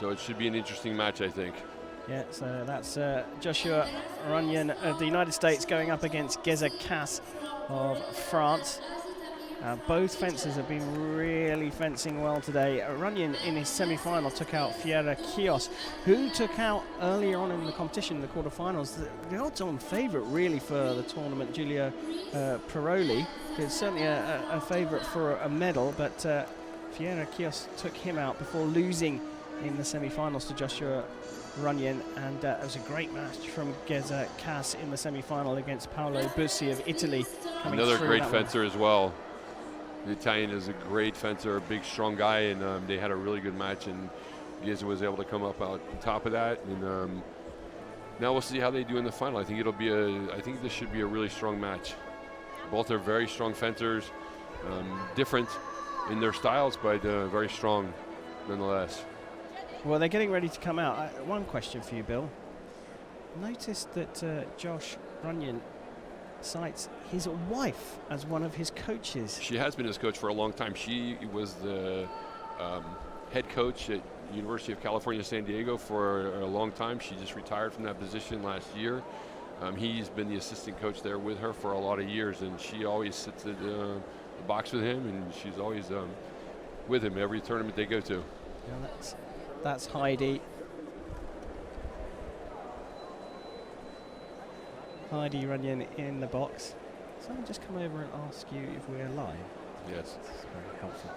So it should be an interesting match, I think. Yeah, so that's Joshua Runyan of the United States going up against KAS of France. Both fencers have been really fencing well today. Runyan in his semi-final took out FRA, who took out earlier on in the competition, the quarterfinals, the odds-on favourite really for the tournament, Giulio Paroli. It's certainly a favourite for a medal, but FRA took him out before losing in the semi-finals to Joshua Runyan, and it was a great match from KAS in the semi-final against Paolo Bussi of Italy. Another great fencer as well. The Italian is a great fencer, a big, strong guy, and they had a really good match, and Geza was able to come up out on top of that. And now we'll see how they do in the final. I think it'll be I think this should be a really strong match. Both are very strong fencers, different in their styles, but very strong nonetheless. Well, they're getting ready to come out. One question for you, Bill. Noticed that Josh Runyan cites his wife as one of his coaches. She has been his coach for a long time. She was the head coach at University of California, San Diego for a long time. She just retired from that position last year. He's been the assistant coach there with her for a lot of years, and she always sits at the box with him, and she's always with him every tournament they go to. Yeah, that's Heidi. Heidi Runyan in the box. Someone just come over and ask you if we're live. Yes. That's very helpful.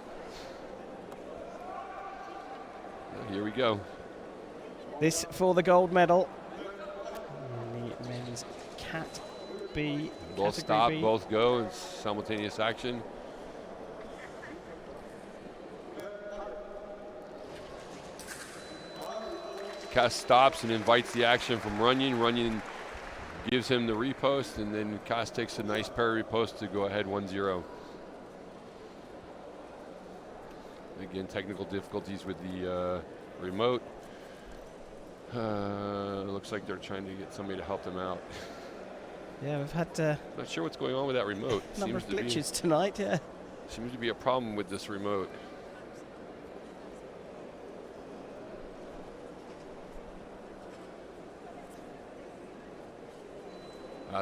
Here we go. This for the gold medal. In the men's Cat B. Both stop, both go. It's simultaneous action. KAS stops and invites the action from Runyan. Runyan gives him the repost, and then KAS takes a nice parry repost to go ahead 1-0. Again, technical difficulties with the remote. Looks like they're trying to get somebody to help them out. Yeah, we've had not sure what's going on with that remote. Number of glitches tonight, yeah. Seems to be a problem with this remote.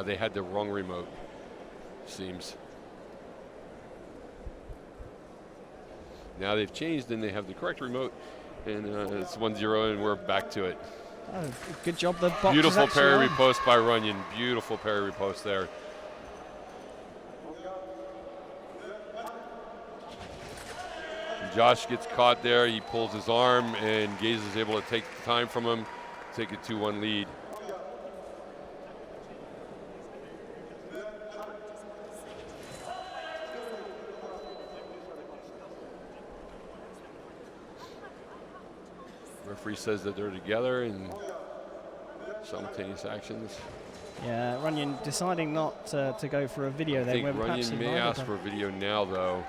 They had the wrong remote, seems. Now they've changed and they have the correct remote, and it's 1-0 and we're back to it. Oh, good job. The box beautiful parry repost by Runyan. Beautiful parry repost there. Josh gets caught there. He pulls his arm, and Gaze is able to take the time from him, take a 2-1 lead. Referee says that they're together in simultaneous actions. Yeah, Runyan deciding not to go for a video there. I think Runyan may ask for a video now, though.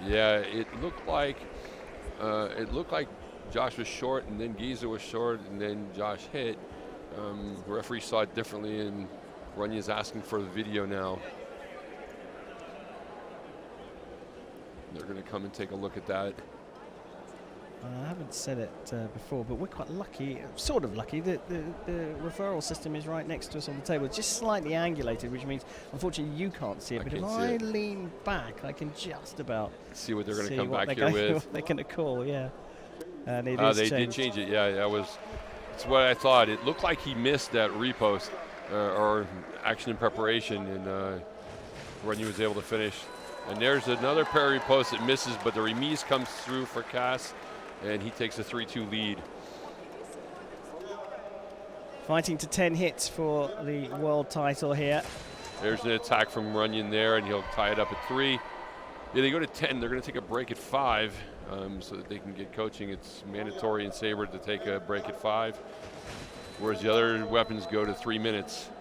Yeah, it looked like Josh was short, and then Giza was short, and then Josh hit. The referee saw it differently, and Runyan's asking for the video now. They're going to come and take a look at that. I haven't said it before, but we're quite lucky, sort of lucky, that the referral system is right next to us on the table. It's just slightly angulated, which means, unfortunately, you can't see it. But if I lean back, I can just about see what they're going to come back here with. What they're going to call, yeah. And it is they did change it, yeah. That's what I thought. It looked like he missed that repost or action in preparation, and Runyan was able to finish. And there's another parry repost that misses, but the remise comes through for KAS. And he takes a 3-2 lead. Fighting to 10 hits for the world title here. There's an attack from Runyan there, and he'll tie it up at 3. Yeah, they go to 10. They're going to take a break at 5 so that they can get coaching. It's mandatory in Sabre to take a break at 5, whereas the other weapons go to 3 minutes.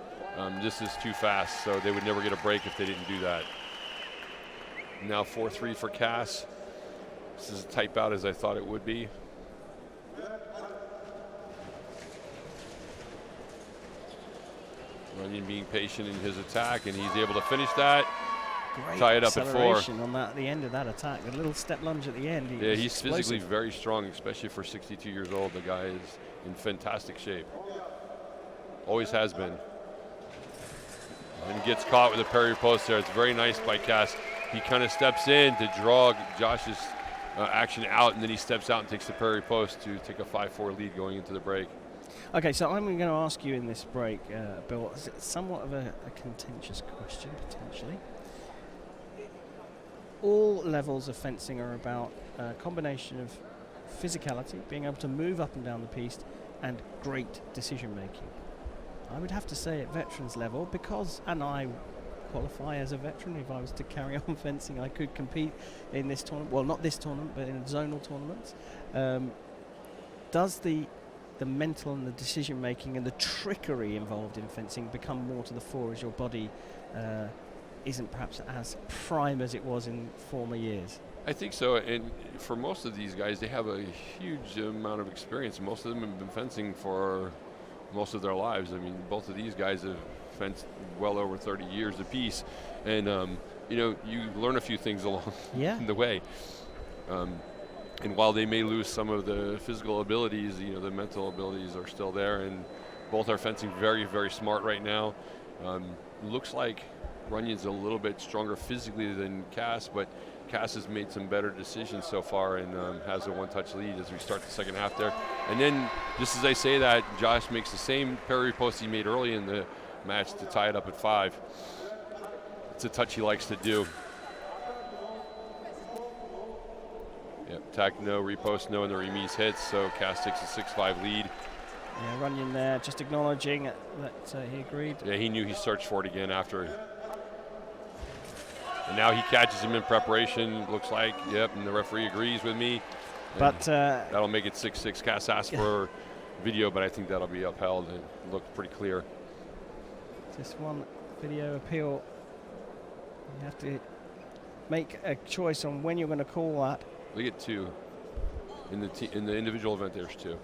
This is too fast, so they would never get a break if they didn't do that. Now 4-3 for KAS. This is a tight bout as I thought it would be. Runyan being patient in his attack, and he's able to finish that. Great tie it up at 4. acceleration on that, the end of that attack. A little step lunge at the end. Yeah, he's physically very strong, especially for 62 years old. The guy is in fantastic shape. Always has been. And gets caught with a parry post there. It's very nice by KAS. He kind of steps in to draw Josh's action out, and then he steps out and takes the parry post to take a 5-4 lead going into the break. Okay, so I'm going to ask you in this break, Bill, somewhat of a contentious question, potentially. All levels of fencing are about a combination of physicality, being able to move up and down the piste, and great decision making. I would have to say at veterans level, because, and I qualify as a veteran, if I was to carry on fencing, I could compete in this tournament, well, not this tournament, but in zonal tournaments. Does the mental and the decision making and the trickery involved in fencing become more to the fore as your body isn't perhaps as prime as it was in former years? I think so, and for most of these guys, they have a huge amount of experience. Most of them have been fencing for most of their lives. I mean, both of these guys have fenced well over 30 years apiece, and you know, you learn a few things along the way. And while they may lose some of the physical abilities, you know, the mental abilities are still there, and both are fencing very, very smart right now. Looks like Runyan's a little bit stronger physically than KAS, but KAS has made some better decisions so far and has a one-touch lead as we start the second half there. And then, just as I say that, Josh makes the same parry post he made early in the match to tie it up at 5. It's a touch he likes to do. Yep, attack no, repost no, and the remise hits, so KAS takes a 6-5 lead. Yeah, Runyan there just acknowledging that he agreed. Yeah, he knew he searched for it again after. And now he catches him in preparation, looks like, yep, and the referee agrees with me. But that'll make it 6-6. KAS asked for video, but I think that'll be upheld. It looked pretty clear. Just one video appeal. You have to make a choice on when you're going to call that. We get 2. In the individual event, there's 2.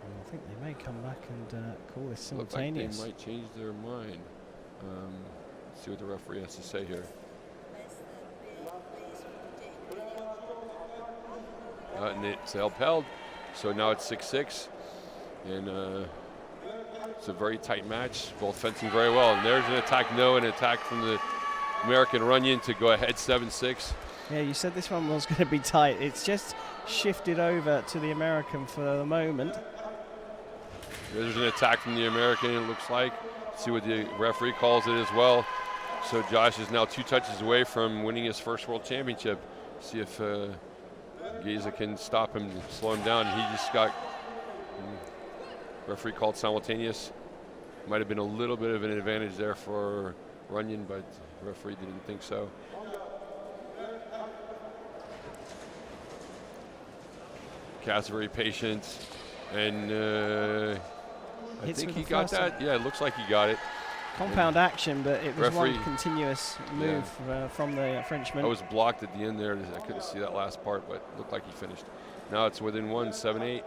I think they may come back and call this simultaneous. Look like they might change their mind. Let's see what the referee has to say here. And it's upheld, so now it's 6-6, and it's a very tight match, both fencing very well. And there's an attack no, and an attack from the American Runyan to go ahead 7-6. Yeah, you said this one was going to be tight. It's just shifted over to the American for the moment. There's an attack from the American, it looks like. Let's see what the referee calls it as well. So Josh is now 2 touches away from winning his first world championship. See if Geza can stop him, slow him down. He just got referee called simultaneous. Might have been a little bit of an advantage there for Runyan, but the referee didn't think so. KAS very patient, and I think he got that. Yeah, it looks like he got it. Compound action, but it was referee, one continuous move from the Frenchman. I was blocked at the end there. I couldn't see that last part, but it looked like he finished. Now it's within 1, 7-8.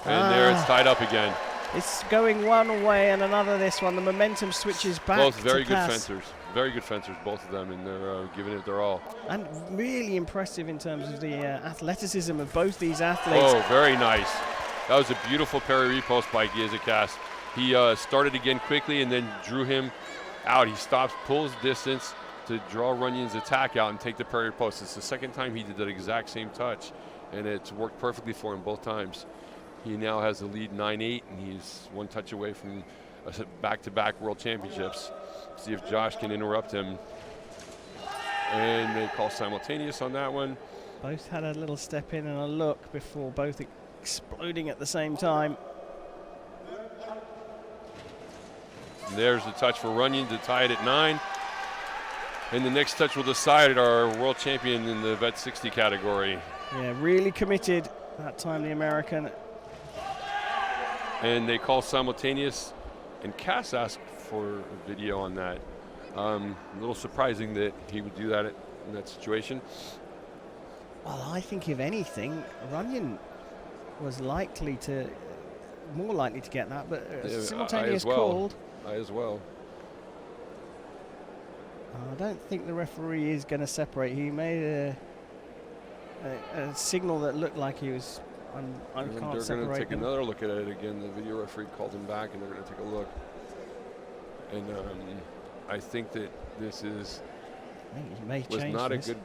And there it's tied up again. It's going one way and another this one. The momentum switches back. Both very to good KAS. fencers. Very good fencers, both of them, and they're giving it their all. And really impressive in terms of the athleticism of both these athletes. Oh, very nice. That was a beautiful parry repost by KAS. He started again quickly and then drew him out. He stops, pulls distance to draw Runyan's attack out and take the parry post. It's the second time he did that exact same touch, and it's worked perfectly for him both times. He now has the lead 9-8, and he's 1 touch away from back-to-back world championships. See if Josh can interrupt him. And they call simultaneous on that one. Both had a little step in and a look before both exploding at the same time. And there's the touch for Runyan to tie it at 9. And the next touch will decide our world champion in the Vet 60 category. Yeah, really committed that time, the American. And they call simultaneous, and KAS asked for a video on that. A little surprising that he would do that in that situation. Well, I think if anything, Runyan was likely to more likely to get that, but Yeah, simultaneous I as well. called. I as well. I don't think the referee is going to separate. He made a signal that looked like he was. I And can't they're separate going to take them. another look at it again. The video referee called him back, and they're going to take a look. And I think that this is I think he may was change not this. a good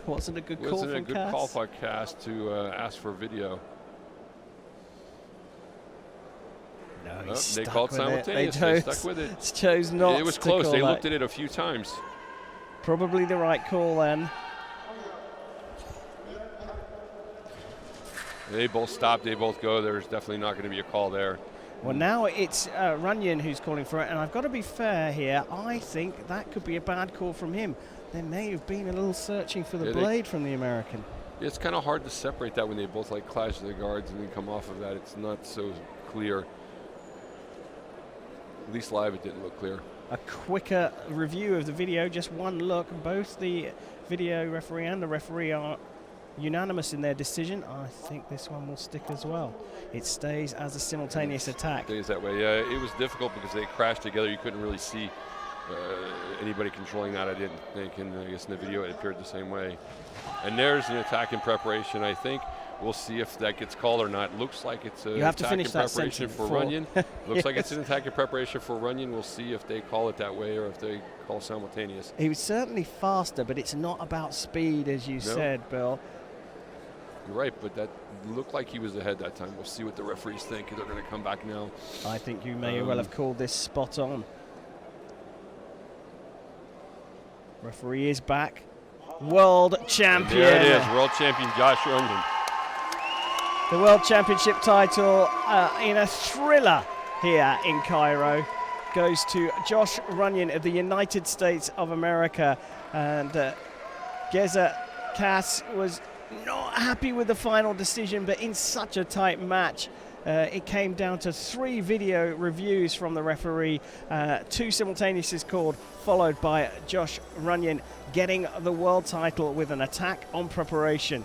Wasn't a good call wasn't a from good KAS. call by KAS to ask for video. No, Oh, he's they stuck called with it. simultaneous. They They stuck with it. chose not It was to close. call They that. looked at it a few times. Probably the right call then. They both stop. They both go. There's definitely not going to be a call there. Well, now it's Runyan who's calling for it, and I've got to be fair here. I think that could be a bad call from him. There may have been a little searching for the blade from the American. It's kind of hard to separate that when they both like clash the guards and then come off of that. It's not so clear. At least live, it didn't look clear. A quicker review of the video, just one look. Both the video referee and the referee are unanimous in their decision. I think this one will stick as well. It stays as a simultaneous attack. Stays that way. Yeah, it was difficult because they crashed together. You couldn't really see anybody controlling that, I didn't think, and I guess in the video it appeared the same way. And there's an attack in preparation, I think. We'll see if that gets called or not. Looks like it's an attack in preparation for Runyan. Looks like it's an attack in preparation for Runyan. We'll see if they call it that way or if they call simultaneous. He was certainly faster, but it's not about speed, as you said, Bill. You're right, but that looked like he was ahead that time. We'll see what the referees think. They're going to come back now. I think you may well have called this spot on. Referee is back. World champion. And there it is, world champion Josh Runyan. The World Championship title in a thriller here in Cairo goes to Josh Runyan of the United States of America. And KAS was not happy with the final decision, but in such a tight match, it came down to 3 video reviews from the referee, 2 simultaneous called, followed by Josh Runyan getting the world title with an attack on preparation.